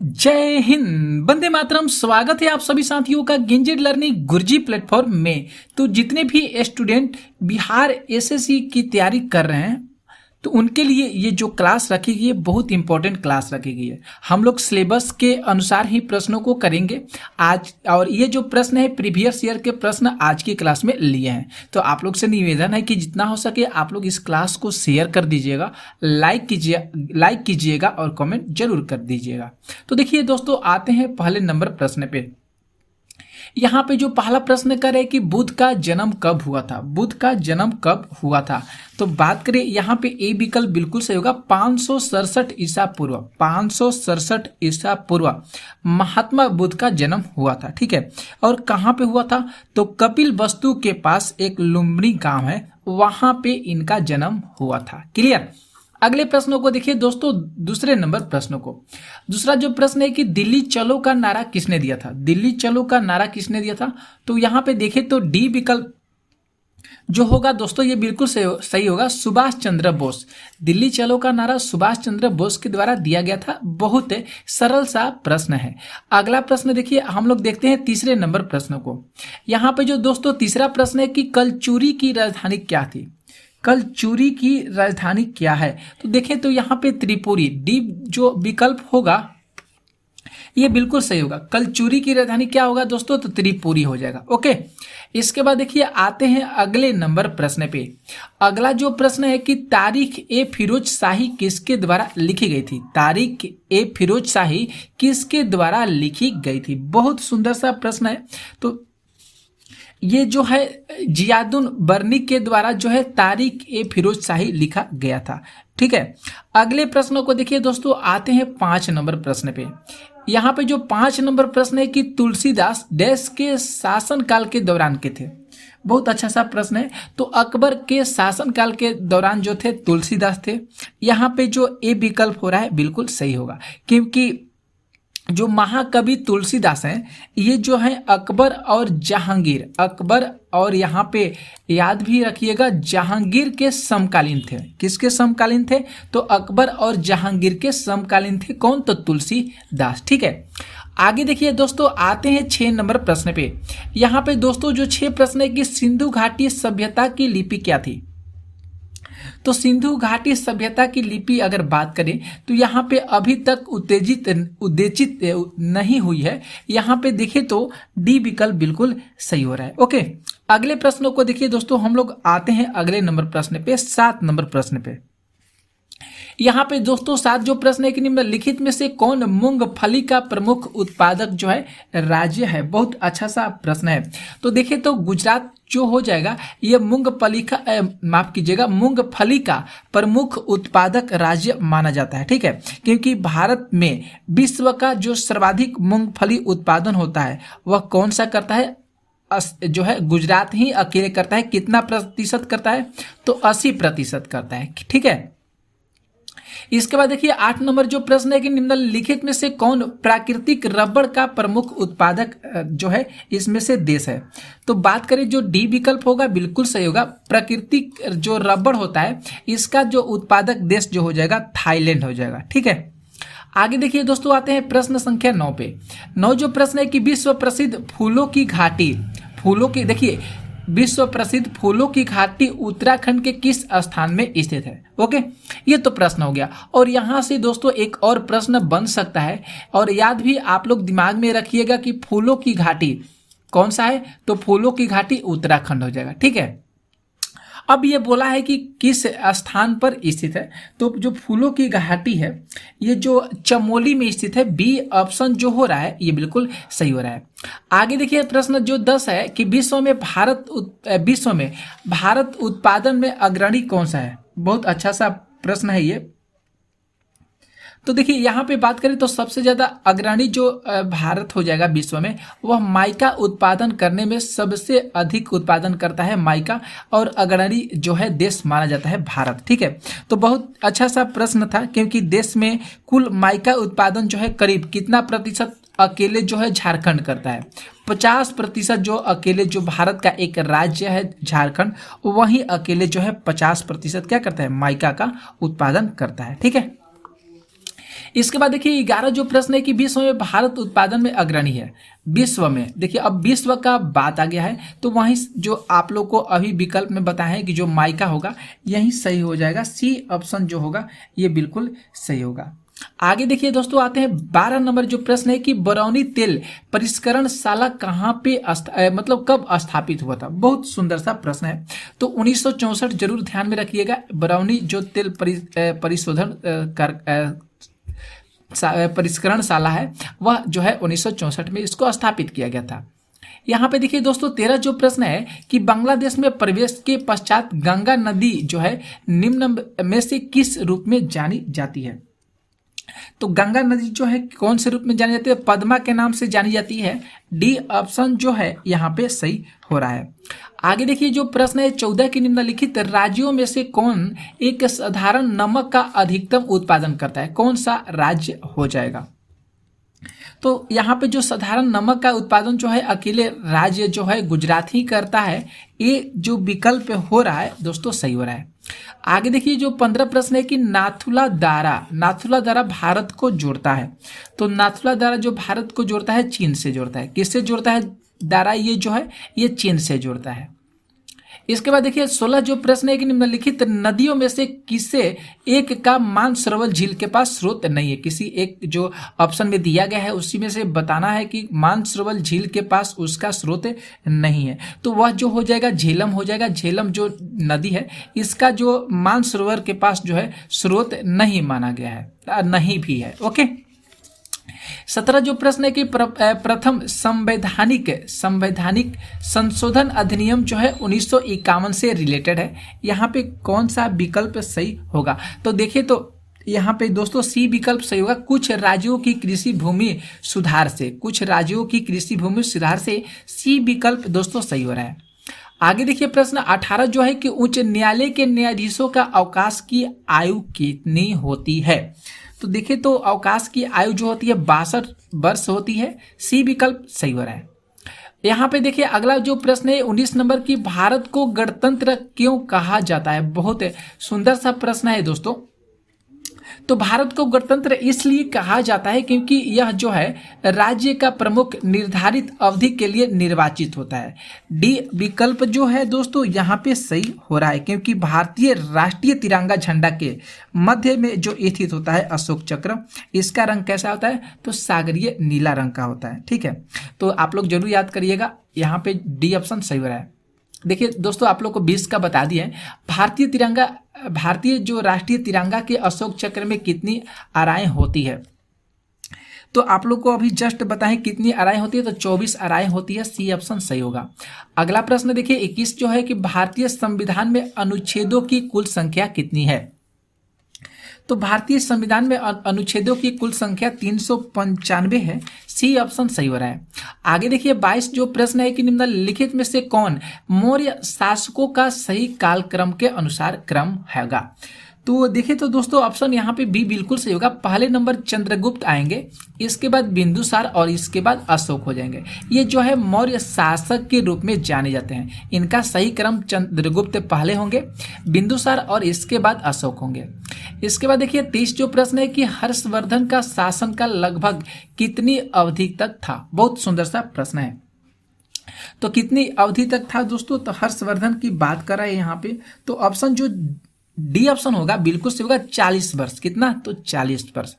जय हिंद, वंदे मातरम। स्वागत है आप सभी साथियों का गेंजेड लर्निंग गुरुजी प्लेटफॉर्म में। तो जितने भी स्टूडेंट बिहार एसएससी की तैयारी कर रहे हैं तो उनके लिए ये जो क्लास रखी गई है बहुत इंपॉर्टेंट क्लास रखी गई है। हम लोग सिलेबस के अनुसार ही प्रश्नों को करेंगे आज, और ये जो प्रश्न है प्रीवियस ईयर के प्रश्न आज की क्लास में लिए हैं। तो आप लोग से निवेदन है कि जितना हो सके आप लोग इस क्लास को शेयर कर दीजिएगा, लाइक कीजिएगा और कमेंट जरूर कर दीजिएगा। तो देखिए दोस्तों, आते हैं पहले नंबर प्रश्न पे। यहाँ पे जो पहला प्रश्न करे कि बुद्ध का जन्म कब हुआ था, बुद्ध का जन्म कब हुआ था। तो बात करें यहाँ पे ए विकल्प बिल्कुल सही होगा, 567 ईसा पूर्व। 567 ईसा पूर्व महात्मा बुद्ध का जन्म हुआ था। ठीक है, और कहाँ पे हुआ था तो कपिल वस्तु के पास एक लुम्बिनी गांव है, वहां पे इनका जन्म हुआ था। क्लियर। अगले प्रश्नों को देखिए दोस्तों, दूसरे नंबर प्रश्नों को। दूसरा जो प्रश्न है कि दिल्ली चलो का नारा किसने दिया था, दिल्ली चलो का नारा किसने दिया था। तो यहाँ पे देखें तो डी विकल्प जो होगा दोस्तों ये बिल्कुल सही होगा, सुभाष चंद्र बोस। दिल्ली चलो का नारा सुभाष चंद्र बोस के द्वारा दिया गया था। बहुत सरल सा प्रश्न है। अगला प्रश्न देखिए, हम लोग देखते हैं तीसरे नंबर प्रश्न को। यहाँ पे जो दोस्तों तीसरा प्रश्न है कि कलचुरी की राजधानी क्या थी, कलचुरी की राजधानी क्या है। तो देखें तो यहाँ पे त्रिपुरी, डी जो विकल्प होगा ये बिल्कुल सही होगा। कलचुरी की राजधानी क्या होगा दोस्तों तो त्रिपुरी हो जाएगा। ओके, इसके बाद देखिए आते हैं अगले नंबर प्रश्न पे। अगला जो प्रश्न है कि तारीख ए फिरोज शाही किसके द्वारा लिखी गई थी, तारीख ए फिरोज शाही किसके द्वारा लिखी गई थी। बहुत सुंदर सा प्रश्न है। तो ये जो है जियादुन बर्नी के द्वारा जो है तारीख ए फिरोज शाही लिखा गया था। ठीक है, अगले प्रश्नों को देखिए दोस्तों, आते हैं 5 नंबर प्रश्न पे। यहाँ पे जो 5 नंबर प्रश्न है कि तुलसीदास देश के शासन काल के दौरान के थे। बहुत अच्छा सा प्रश्न है। तो अकबर के शासन काल के दौरान जो थे तुलसीदास थे। यहाँ पे जो ए विकल्प हो रहा है बिल्कुल सही होगा, क्योंकि जो महाकवि तुलसीदास हैं ये जो है अकबर और जहांगीर, अकबर और यहाँ पे याद भी रखिएगा जहांगीर के समकालीन थे। किसके समकालीन थे तो अकबर और जहांगीर के समकालीन थे। कौन तो तुलसीदास। ठीक है, आगे देखिए दोस्तों, आते हैं 6 नंबर प्रश्न पे। यहाँ पे दोस्तों जो 6 प्रश्न है कि सिंधु घाटी सभ्यता की लिपि क्या थी। तो सिंधु घाटी सभ्यता की लिपि अगर बात करें तो यहाँ पे अभी तक उद्देशित नहीं हुई है। यहाँ पे देखें तो डी विकल्प बिल्कुल सही हो रहा है। ओके, अगले प्रश्नों को देखिए दोस्तों, हम लोग आते हैं अगले नंबर प्रश्न पे, 7 नंबर प्रश्न पे। यहाँ पे दोस्तों 7 जो प्रश्न है कि निम्नलिखित में से कौन मूंगफली का प्रमुख उत्पादक जो है राज्य है। बहुत अच्छा सा प्रश्न है। तो देखिए तो गुजरात जो हो जाएगा ये मूंगफली का माफ कीजिएगा मूंगफली का प्रमुख उत्पादक राज्य माना जाता है। ठीक है, क्योंकि भारत में विश्व का जो सर्वाधिक मूंगफली उत्पादन होता है वह कौन सा करता है, जो है गुजरात ही अकेले करता है। कितना प्रतिशत करता है तो 80% करता है। ठीक है, इसके बाद देखिए 8 नंबर जो प्रश्न है कि निम्नलिखित में से कौन प्राकृतिक रबड़ का प्रमुख उत्पादक जो है इसमें से देश है। तो बात करें जो डी विकल्प होगा बिल्कुल सही होगा। प्राकृतिक जो रबड़ होता है इसका जो उत्पादक देश जो हो जाएगा थाईलैंड हो जाएगा। ठीक है, आगे देखिए दोस्तों, आते हैं प्रश्न संख्या 9 पे। 9 जो प्रश्न है कि विश्व प्रसिद्ध फूलों की घाटी, फूलों की देखिए विश्व प्रसिद्ध फूलों की घाटी उत्तराखंड के किस स्थान में स्थित है। ओके, ये तो प्रश्न हो गया। और यहाँ से दोस्तों एक और प्रश्न बन सकता है, और याद भी आप लोग दिमाग में रखिएगा कि फूलों की घाटी कौन सा है तो फूलों की घाटी उत्तराखंड हो जाएगा। ठीक है, अब ये बोला है कि किस स्थान पर स्थित है, तो जो फूलों की घाटी है ये जो चमोली में स्थित है। बी ऑप्शन जो हो रहा है ये बिल्कुल सही हो रहा है। आगे देखिए प्रश्न जो 10 है कि विश्व में भारत उत्पादन में अग्रणी कौन सा है। बहुत अच्छा सा प्रश्न है ये। तो देखिए यहाँ पे बात करें तो सबसे ज्यादा अग्रणी जो भारत हो जाएगा विश्व में, वह माइका उत्पादन करने में सबसे अधिक उत्पादन करता है माइका, और अग्रणी जो है देश माना जाता है भारत। ठीक है, तो बहुत अच्छा सा प्रश्न था, क्योंकि देश में कुल माइका उत्पादन जो है करीब कितना प्रतिशत अकेले जो है झारखंड करता है। 50% जो अकेले जो भारत का एक राज्य है झारखंड, वही अकेले जो है 50% क्या करता है माइका का उत्पादन करता है। ठीक है, इसके बाद देखिए 11 जो प्रश्न है कि विश्व में भारत उत्पादन में अग्रणी है। विश्व में देखिए अब विश्व का बात आ गया है, तो वहीं जो आप लोग को अभी विकल्प में बताया है कि जो माइका होगा यही सही हो जाएगा। सी ऑप्शन जो होगा ये बिल्कुल सही होगा। आगे देखिए दोस्तों आते हैं 12 नंबर जो प्रश्न है कि बरौनी तेल परिष्करणशाला कहाँ पे मतलब कब स्थापित हुआ था। बहुत सुंदर सा प्रश्न है। तो 1964 जरूर ध्यान में रखिएगा। बरौनी जो तेल परिशोधन परिष्करणशाला है वह जो है 1964 में इसको स्थापित किया गया था। यहाँ पे देखिए दोस्तों 13 जो प्रश्न है कि बांग्लादेश में प्रवेश के पश्चात गंगा नदी जो है निम्न में से किस रूप में जानी जाती है। तो गंगा नदी जो है कौन से रूप में जानी जाती है, पद्मा के नाम से जानी जाती है। डी ऑप्शन जो है यहाँ पे सही हो रहा है। आगे देखिए जो प्रश्न है 14 के निम्नलिखित राज्यों में से कौन एक साधारण नमक का अधिकतम उत्पादन करता है, कौन सा राज्य हो जाएगा। तो यहाँ पे जो साधारण नमक का उत्पादन जो है अकेले राज्य जो है गुजरात ही करता है। ये जो विकल्प हो रहा है दोस्तों सही हो रहा है। आगे देखिए जो 15 प्रश्न है कि नाथुला दारा भारत को जोड़ता है। तो नाथुला दारा जो भारत को जोड़ता है चीन से जोड़ता है। किससे जोड़ता है दारा, ये जो है ये चीन से जोड़ता है। इसके बाद देखिए 16 जो प्रश्न है कि निम्नलिखित नदियों में से किसे एक का मानसरोवर झील के पास स्रोत नहीं है। किसी एक जो ऑप्शन में दिया गया है उसी में से बताना है कि मानसरोवर झील के पास उसका स्रोत नहीं है। तो वह जो हो जाएगा झेलम हो जाएगा। झेलम जो नदी है इसका जो मानसरोवर के पास जो है स्रोत नहीं माना गया है, नहीं भी है। ओके 17 जो प्रश्न है कि प्रथम संवैधानिक संशोधन अधिनियम जो है 1951 से रिलेटेड है। यहाँ पे कौन सा विकल्प सही होगा। तो देखिए तो यहाँ पे दोस्तों सी विकल्प सही होगा। कुछ राज्यों की कृषि भूमि सुधार से सी विकल्प दोस्तों सही हो रहा है। आगे देखिए प्रश्न 18 जो है कि उच्च न्यायालय के न्यायाधीशों का अवकाश की आयु कितनी होती है। तो देखिए तो अवकाश की आयु जो होती है 62 वर्ष होती है। सी विकल्प सही हो रहा है। यहाँ पे देखिए अगला जो प्रश्न है 19 नंबर की भारत को गणतंत्र क्यों कहा जाता है। बहुत सुंदर सा प्रश्न है दोस्तों। तो भारत को गणतंत्र इसलिए कहा जाता है क्योंकि यह जो है राज्य का प्रमुख निर्धारित अवधि के लिए निर्वाचित होता है। डी विकल्प जो है दोस्तों यहाँ पे सही हो रहा है क्योंकि भारतीय राष्ट्रीय तिरंगा झंडा के मध्य में जो स्थित होता है अशोक चक्र, इसका रंग कैसा होता है तो सागरीय नीला रंग का होता है। ठीक है, तो आप लोग जरूर याद करिएगा। यहाँ पे डी ऑप्शन सही हो रहा है। देखिए दोस्तों आप लोग को 20 का बता दिए भारतीय जो राष्ट्रीय तिरंगा के अशोक चक्र में कितनी आराएं होती है। तो आप लोग को अभी जस्ट बताएं कितनी आराएं होती है। तो 24 आराएं होती है। सी ऑप्शन सही होगा। अगला प्रश्न देखिए 21 जो है कि भारतीय संविधान में अनुच्छेदों की कुल संख्या कितनी है। तो भारतीय संविधान में अनुच्छेदों की कुल संख्या 395 है। सी ऑप्शन सही हो रहा है। आगे देखिए 22 जो प्रश्न है कि निम्नलिखित में से कौन मौर्य शासकों का सही कालक्रम के अनुसार क्रम हैगा। तो देखिए तो दोस्तों ऑप्शन यहाँ पे बी बिल्कुल सही होगा। पहले नंबर चंद्रगुप्त आएंगे, इसके बाद बिंदुसार और इसके बाद अशोक हो जाएंगे। ये जो है मौर्य शासक के रूप में जाने जाते हैं। इनका सही क्रम चंद्रगुप्त पहले होंगे, बिंदुसार और इसके बाद अशोक होंगे। इसके बाद देखिए 23 जो प्रश्न है कि हर्षवर्धन का शासन का लगभग कितनी अवधि तक था। बहुत सुंदर सा प्रश्न है। तो कितनी अवधि तक था दोस्तों, तो हर्षवर्धन की बात कर रहा है यहाँ पे। तो ऑप्शन जो डी ऑप्शन होगा बिल्कुल सही होगा 40 वर्ष। कितना, तो 40 वर्ष।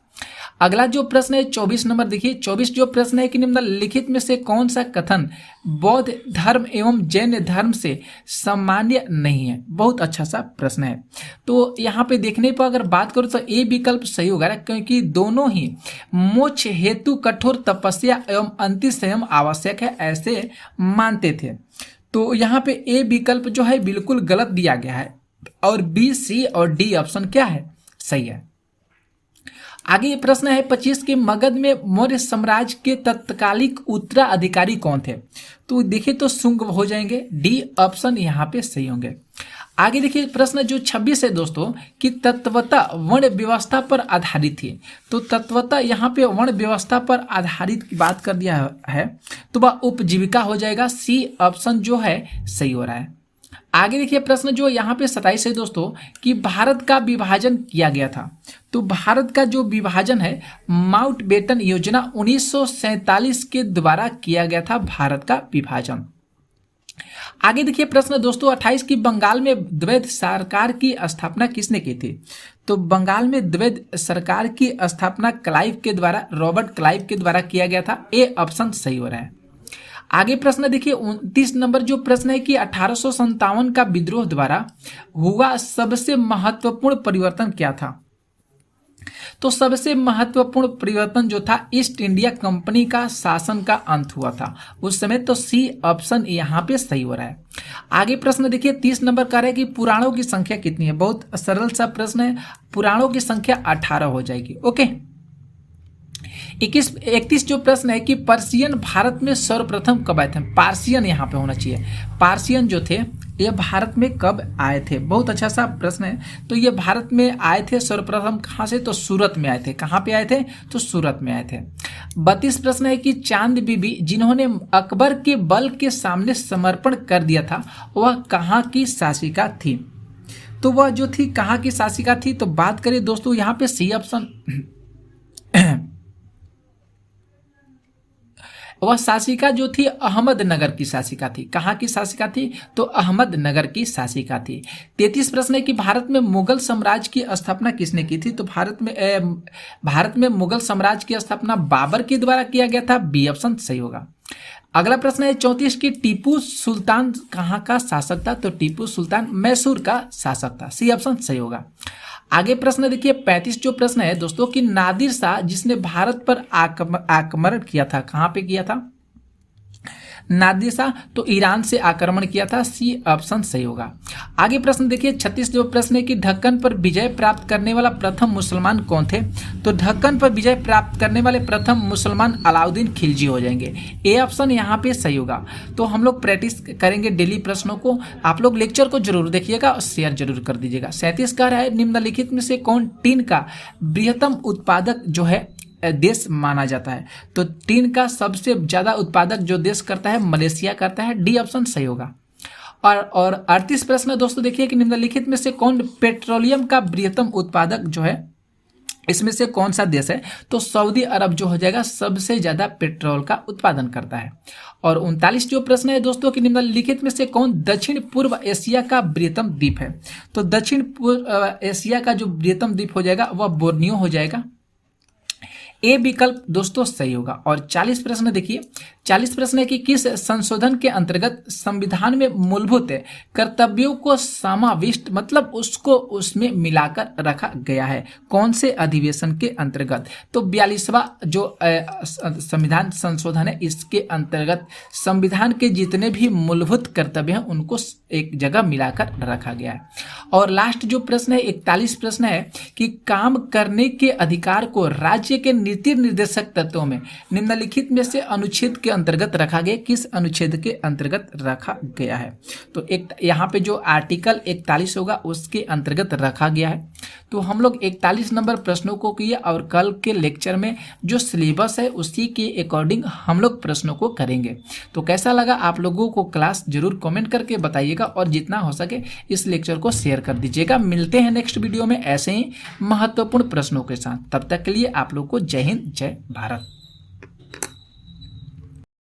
अगला जो प्रश्न है 24 नंबर देखिए 24 जो प्रश्न है कि निम्नलिखित में से कौन सा कथन बौद्ध धर्म एवं जैन धर्म से सामान्य नहीं है। बहुत अच्छा सा प्रश्न है। तो यहाँ पे देखने पर अगर बात करूँ तो ए विकल्प सही होगा क्योंकि दोनों ही मोक्ष हेतु कठोर तपस्या एवं अंतिम संयम आवश्यक है ऐसे मानते थे। तो यहाँ पे ए विकल्प जो है बिल्कुल गलत दिया गया है और बी, सी और डी ऑप्शन क्या है, सही है। आगे ये प्रश्न है 25 के मगध में मौर्य साम्राज्य के तत्कालिक उत्तराधिकारी कौन थे। तो देखिए तो शुंग हो जाएंगे। डी ऑप्शन यहाँ पे सही होंगे। आगे देखिए प्रश्न जो 26 है दोस्तों कि तत्वता वर्ण व्यवस्था पर आधारित थी। तो तत्वता यहाँ पे वर्ण व्यवस्था पर आधारित की बात कर दिया है तो वह उपजीविका हो जाएगा। सी ऑप्शन जो है सही हो रहा है। आगे देखिए प्रश्न जो यहाँ पे 27 है दोस्तों कि भारत का विभाजन किया गया था। तो भारत का जो विभाजन है माउंटबेटन योजना 1947 के द्वारा किया गया था भारत का विभाजन। आगे देखिए प्रश्न दोस्तों 28 की बंगाल में द्वैध सरकार की स्थापना किसने की थी। तो बंगाल में द्वैध सरकार की स्थापना क्लाइव के द्वारा, रॉबर्ट क्लाइव के द्वारा किया गया था। ए ऑप्शन सही हो रहा है। आगे प्रश्न देखिए 29 नंबर जो प्रश्न है कि 1857 का विद्रोह द्वारा हुआ सबसे महत्वपूर्ण परिवर्तन क्या था। तो सबसे महत्वपूर्ण परिवर्तन जो था ईस्ट इंडिया कंपनी का शासन का अंत हुआ था उस समय। तो सी ऑप्शन यहाँ पे सही हो रहा है। आगे प्रश्न देखिए 30 नंबर का है कि पुराणों की संख्या कितनी है। बहुत सरल सा प्रश्न है, पुराणों की संख्या 18 हो जाएगी। ओके 31 जो प्रश्न है कि पर्शियन भारत में सर्वप्रथम कब आए थे। पार्सियन यहाँ पे होना चाहिए। पार्सियन जो थे ये भारत में कब आए थे। बहुत अच्छा सा प्रश्न है। तो ये भारत में आए थे सर्वप्रथम कहाँ से, तो सूरत में आए थे। कहाँ पे आए थे, तो सूरत में आए थे। 32 प्रश्न है कि चांद बीबी जिन्होंने अकबर के बल के सामने समर्पण कर दिया था वह कहाँ की शासिका थी। तो वह जो थी कहाँ की शासिका थी। तो बात करें दोस्तों यहाँ पे सी ऑप्शन वह शासिका जो थी अहमदनगर की शासिका थी। कहाँ की शासिका थी, तो अहमदनगर की शासिका थी। 33 प्रश्न है कि भारत में मुगल साम्राज्य की स्थापना किसने की थी। तो भारत में मुगल साम्राज्य की स्थापना बाबर के द्वारा किया गया था। बी ऑप्शन सही होगा। अगला प्रश्न है 34 की टीपू सुल्तान कहाँ का शासक था। तो टीपू सुल्तान मैसूर का शासक था। सी ऑप्शन सही होगा। आगे प्रश्न देखिए 35 जो प्रश्न है दोस्तों कि नादिर शाह जिसने भारत पर आक्रमण किया था, कहाँ पे किया था। नादिर शाह तो ईरान से आक्रमण किया था। सी ऑप्शन सही होगा। आगे प्रश्न देखिए 36 जो प्रश्न है कि ढक्कन पर विजय प्राप्त करने वाला प्रथम मुसलमान कौन थे। तो ढक्कन पर विजय प्राप्त करने वाले प्रथम मुसलमान अलाउद्दीन खिलजी हो जाएंगे। ए ऑप्शन यहाँ पे सही होगा। तो हम लोग प्रैक्टिस करेंगे डेली प्रश्नों को। आप लोग लेक्चर को जरूर देखिएगा और शेयर जरूर कर दीजिएगा। 37 कह रहा है निम्नलिखित में से कौन टीन का बृहत्तम उत्पादक जो है देश माना जाता है। तो टीन का सबसे ज्यादा उत्पादक जो देश करता है मलेशिया करता है। डी ऑप्शन सही होगा। और 38 प्रश्न दोस्तों देखिए कि निम्नलिखित में से कौन पेट्रोलियम का बृहत्तम उत्पादक जो है इसमें से कौन सा देश है। तो सऊदी अरब जो हो जाएगा सबसे ज्यादा पेट्रोल का उत्पादन करता है। और 39 जो प्रश्न है दोस्तों कि निम्नलिखित में से कौन दक्षिण पूर्व एशिया का बृहत्तम द्वीप है। तो दक्षिण पूर्व एशिया का जो बृहत्तम द्वीप हो जाएगा वह बोर्नियो हो जाएगा। ए विकल्प दोस्तों सही होगा। और 40 प्रश्न देखिए 40 प्रश्न है कि किस संशोधन के अंतर्गत संविधान में मूलभूत कर्तव्यों को समाविष्ट मतलब उसको उसमें मिलाकर रखा गया है। कौन से अधिवेशन के अंतर्गत। तो 42वां जो संविधान संशोधन है इसके अंतर्गत संविधान के जितने भी मूलभूत कर्तव्य हैं उनको एक जगह मिलाकर रखा गया है। और लास्ट जो प्रश्न है 41 प्रश्न है कि काम करने के अधिकार को राज्य के नीति निर्देशक तत्वों में निम्नलिखित में से अनुच्छेद के अंतर्गत रखा गया। किस अनुच्छेद के अंतर्गत रखा गया है। तो एक यहाँ पे जो आर्टिकल 41 होगा उसके अंतर्गत रखा गया है। तो हम लोग 41 नंबर प्रश्नों को किए और कल के लेक्चर में जो सिलेबस है उसी के अकॉर्डिंग हम लोग प्रश्नों को करेंगे। तो कैसा लगा आप लोगों को क्लास जरूर कमेंट करके बताइएगा और जितना हो सके इस लेक्चर को शेयर कर दीजिएगा। मिलते हैं नेक्स्ट वीडियो में ऐसे ही महत्वपूर्ण प्रश्नों के साथ। तब तक के लिए आप लोग को जय हिंद जय भारत।